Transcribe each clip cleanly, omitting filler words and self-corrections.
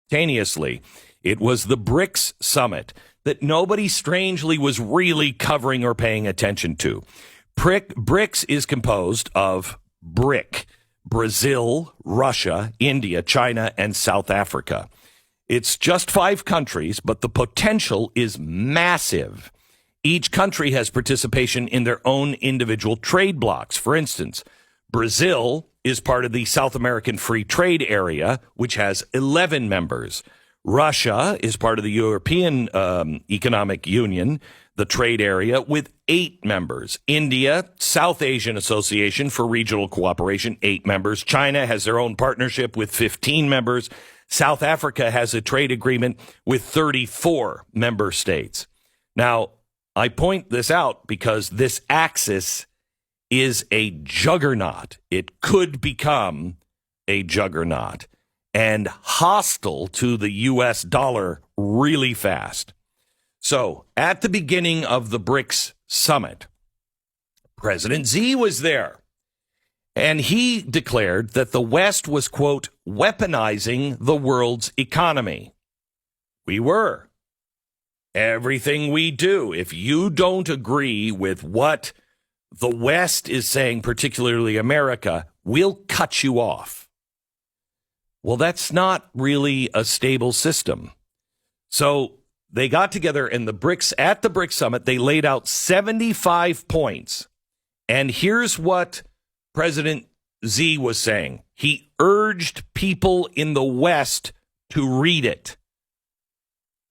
simultaneously. It was the BRICS summit that nobody strangely was really covering or paying attention to. BRICS is composed of BRIC, Brazil, Russia, India, China, and South Africa. It's just 5 countries, but the potential is massive. Each country has participation in their own individual trade blocks. For instance, Brazil is part of the South American Free Trade Area, which has 11 members. Russia is part of the European Economic Union, the trade area, with 8 members. India, South Asian Association for Regional Cooperation, 8 members. China has their own partnership with 15 members. South Africa has a trade agreement with 34 member states. Now, I point this out because this axis is a juggernaut. It could become a juggernaut and hostile to the U.S. dollar really fast. So at the beginning of the BRICS summit, President Xi was there, and he declared that the West was, quote, weaponizing the world's economy. We were. Everything we do, if you don't agree with what the West is saying, particularly America, we'll cut you off. Well, that's not really a stable system. So they got together in the BRICS, at the BRICS summit, they laid out 75 points. And here's what President Xi was saying. He urged people in the West to read it.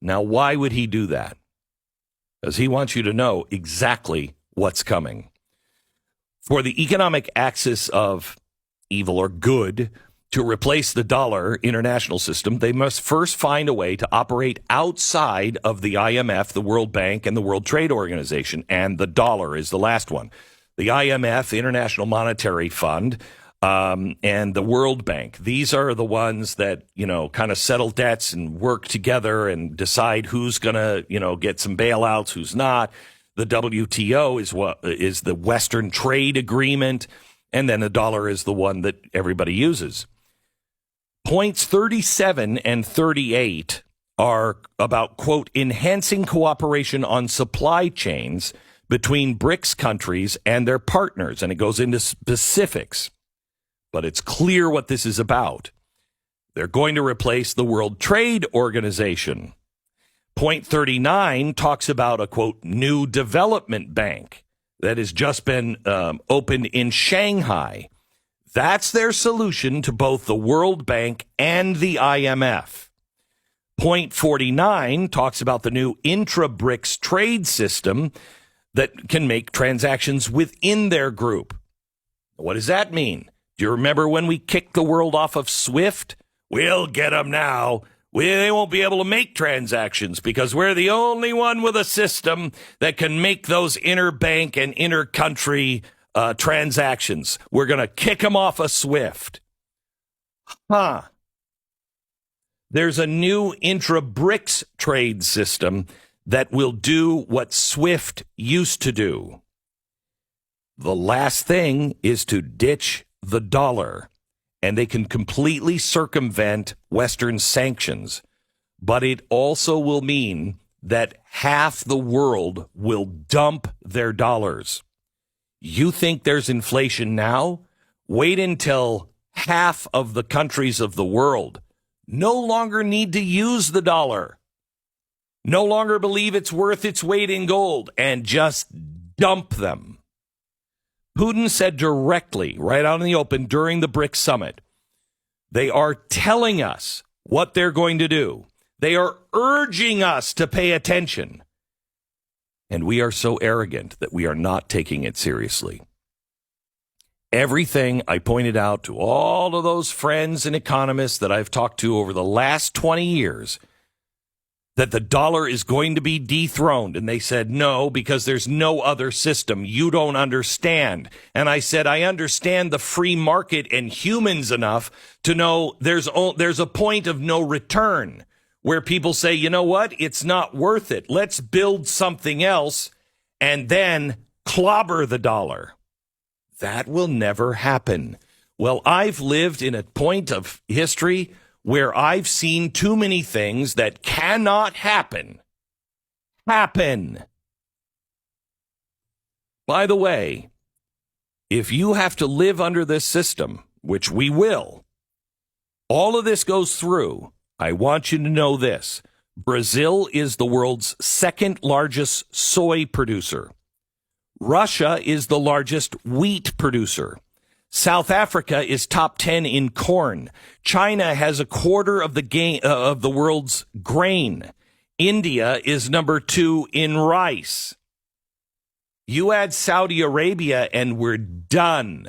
Now, why would he do that? Because he wants you to know exactly what's coming. For the economic axis of evil or good to replace the dollar international system, they must first find a way to operate outside of the IMF, the World Bank, and the World Trade Organization. And the dollar is the last one. The IMF, the International Monetary Fund, and the World Bank. These are the ones that, kind of settle debts and work together and decide who's going to, get some bailouts, who's not. The WTO is the Western Trade Agreement. And then the dollar is the one that everybody uses. Points 37 and 38 are about, quote, enhancing cooperation on supply chains between BRICS countries and their partners. And it goes into specifics, but it's clear what this is about. They're going to replace the World Trade Organization. Point 39 talks about a, quote, new development bank that has just been opened in Shanghai. That's their solution to both the World Bank and the IMF. Point 49 talks about the new intra-BRICS trade system that can make transactions within their group. What does that mean? Do you remember when we kicked the world off of SWIFT? We'll get them now. They won't be able to make transactions because we're the only one with a system that can make those interbank and intercountry transactions. We're going to kick them off of SWIFT. There's a new intra-BRICS trade system that will do what SWIFT used to do. The last thing is to ditch the dollar, and they can completely circumvent Western sanctions. But it also will mean that half the world will dump their dollars. You think there's inflation now? Wait until half of the countries of the world no longer need to use the dollar, no longer believe it's worth its weight in gold, and just dump them. Putin said directly, right out in the open during the BRICS summit, they are telling us what they're going to do. They are urging us to pay attention. And we are so arrogant that we are not taking it seriously. Everything I pointed out to all of those friends and economists that I've talked to over the last 20 years, that the dollar is going to be dethroned. And they said, no, because there's no other system. You don't understand. And I said, I understand the free market and humans enough to know there's a point of no return where people say, you know what? It's not worth it. Let's build something else and then clobber the dollar. That will never happen. Well, I've lived in a point of history where I've seen too many things that cannot happen. By the way, if you have to live under this system, which we will, all of this goes through, I want you to know this. Brazil is the world's second largest soy producer. Russia is the largest wheat producer. South Africa is top 10 in corn. China has a quarter of the world's grain. India is number 2 in rice. You add Saudi Arabia and we're done.